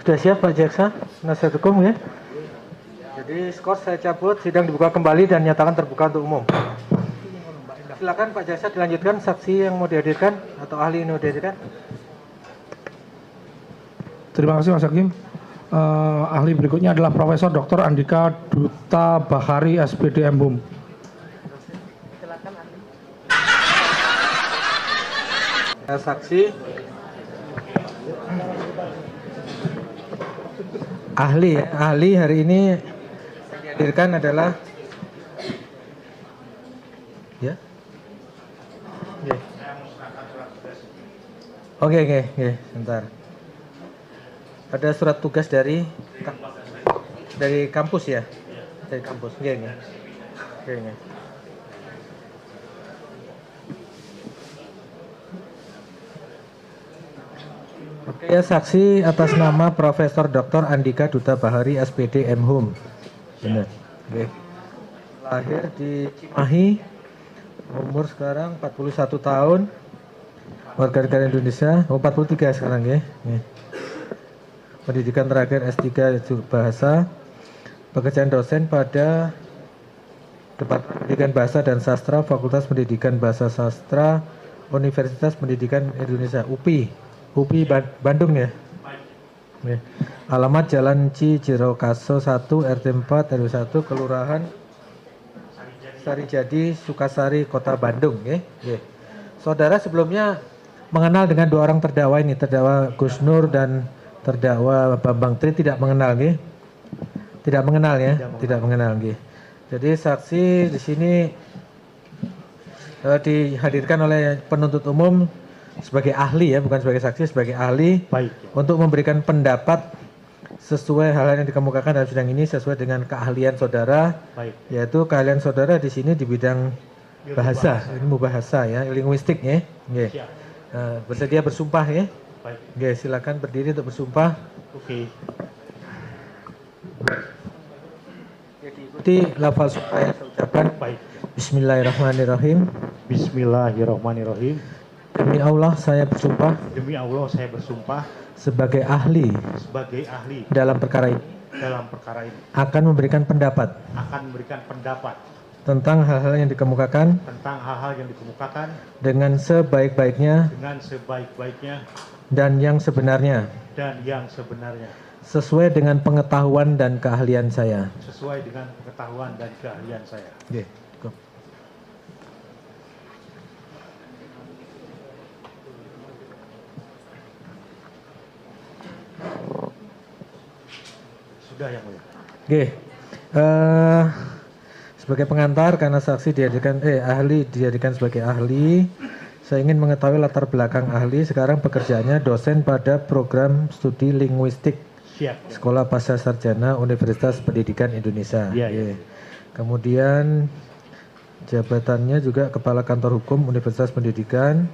Sudah siap Pak Jaksa, penasihat hukum ya? Jadi skor saya cabut, sidang dibuka kembali dan nyatakan terbuka untuk umum. Silakan Pak Jaksa dilanjutkan, saksi yang mau dihadirkan atau ahli yang mau dihadirkan. Terima kasih Mas Hakim. Ahli berikutnya adalah Profesor Dr. Andika Duta Bahari, SPD MHUM. Silakan ahli. Saksi. Ahli hari ini yang dihadirkan adalah ya. Oke, sebentar. Ada surat tugas dari kampus ya? Dari kampus. Oke. Oke ya, saksi atas nama Profesor Dr. Andika Duta Bahari, SPD MHUM. Benar. Oke. Lahir di Cimahi, umur sekarang 41 tahun, warga negara Indonesia, 43 sekarang ya. Pendidikan terakhir S3 Bahasa, pekerjaan dosen pada Departemen Pendidikan Bahasa dan Sastra, Fakultas Pendidikan Bahasa Sastra, Universitas Pendidikan Indonesia, UPI Bandung ya. Alamat Jalan Cijerokaso 1, RT 4, RW 1, Kelurahan Sarijadi, Sukasari, Kota Bandung ya. Saudara sebelumnya mengenal dengan dua orang terdakwa ini, terdakwa Gus Nur dan terdakwa Bambang Tri, tidak mengenal ya. Tidak mengenal ya. Jadi saksi di sini dihadirkan oleh penuntut umum sebagai ahli ya, bukan sebagai saksi, sebagai ahli. Baik. Untuk memberikan pendapat sesuai hal yang dikemukakan dalam sidang ini sesuai dengan keahlian saudara. Baik. Yaitu keahlian saudara di sini di bidang bahasa, ilmu bahasa ya, linguistik ya. Bersedia bersumpah ya. Baik. Oke, silakan berdiri untuk bersumpah. Oke. Diikuti lafal sumpah yang saya ucapkan. Baik. Bismillahirrahmanirrahim. Bismillahirrahmanirrahim. Demi Allah saya bersumpah Demi Allah saya bersumpah sebagai ahli sebagai ahli dalam perkara ini akan memberikan pendapat tentang hal-hal yang dikemukakan dengan sebaik-baiknya dan yang sebenarnya sesuai dengan pengetahuan dan keahlian saya. Oke, cukup. Sudah yang mulia. Oke. Sebagai pengantar karena saksi ahli dihadirkan sebagai ahli, saya ingin mengetahui latar belakang ahli. Sekarang pekerjaannya dosen pada program studi linguistik. Siap. Sekolah Pasca Sarjana Universitas Pendidikan Indonesia. Iya. Kemudian jabatannya juga Kepala Kantor Hukum Universitas Pendidikan.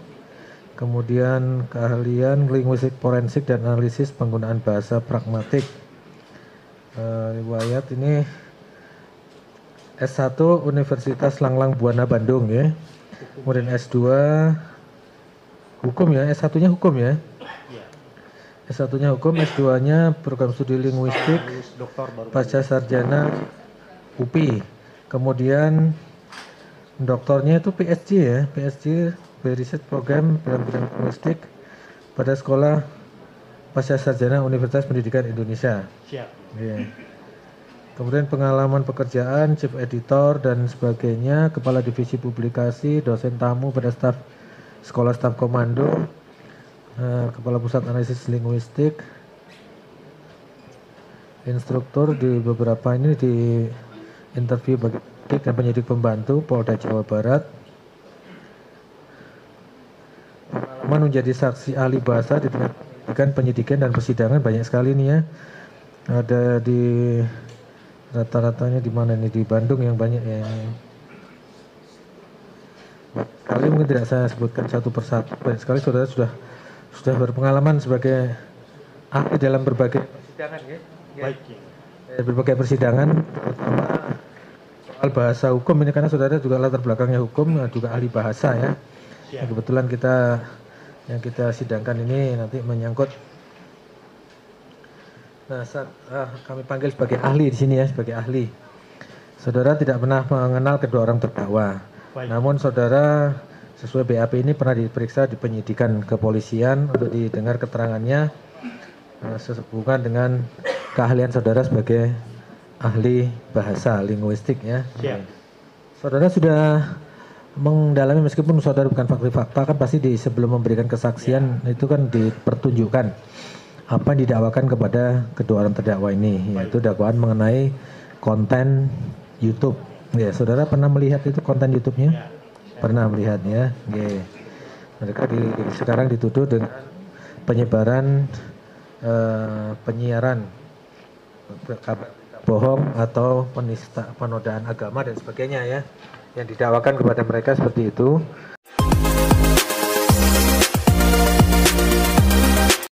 Kemudian keahlian linguistik forensik dan analisis penggunaan bahasa pragmatik. Riwayat ini S1 Universitas Langlang Buana Bandung ya. Kemudian S2 hukum ya, S1-nya hukum ya. S1-nya hukum, S2-nya program studi linguistik pasca sarjana UPI. Kemudian doktornya itu PhD ya, PhD Research Program dalam bidang linguistik pada sekolah pasca sarjana Universitas Pendidikan Indonesia. Siap. Yeah. Kemudian pengalaman pekerjaan, chief editor dan sebagainya, kepala divisi publikasi, dosen tamu pada staf sekolah staf komando, kepala pusat analisis linguistik, instruktur di beberapa ini di interview bagi dan penyidik pembantu Polda Jawa Barat. Pengalaman menjadi saksi ahli bahasa di penyidikan dan persidangan banyak sekali nih ya. Ada di rata-ratanya di mana nih, di Bandung yang banyak ya. Kali mungkin tidak saya sebutkan satu persatu. Banyak sekali saudara sudah berpengalaman sebagai ahli dalam berbagai persidangan ya. Baik. Berbagai persidangan, terutama soal bahasa hukum ini karena saudara juga latar belakangnya hukum, juga ahli bahasa ya. Kebetulan yang kita sidangkan ini nanti menyangkut Nah, kami panggil sebagai ahli di sini ya, sebagai ahli. Saudara tidak pernah mengenal kedua orang terdakwa. Baik. Namun saudara sesuai BAP ini pernah diperiksa di penyidikan kepolisian untuk didengar keterangannya sehubungan dengan keahlian saudara sebagai ahli bahasa linguistik ya. Siap. Saudara sudah mendalami, meskipun saudara bukan fakta kan pasti sebelum memberikan kesaksian itu kan dipertunjukkan apa yang didakwakan kepada kedua orang terdakwa ini, yaitu dakwaan mengenai konten YouTube. Ya, saudara pernah melihat itu konten YouTube-nya? Ya. Pernah melihat ya. Oke. Mereka sekarang dituduh dengan penyebaran penyiaran kabar bohong atau penodaan agama dan sebagainya ya, yang didakwakan kepada mereka seperti itu.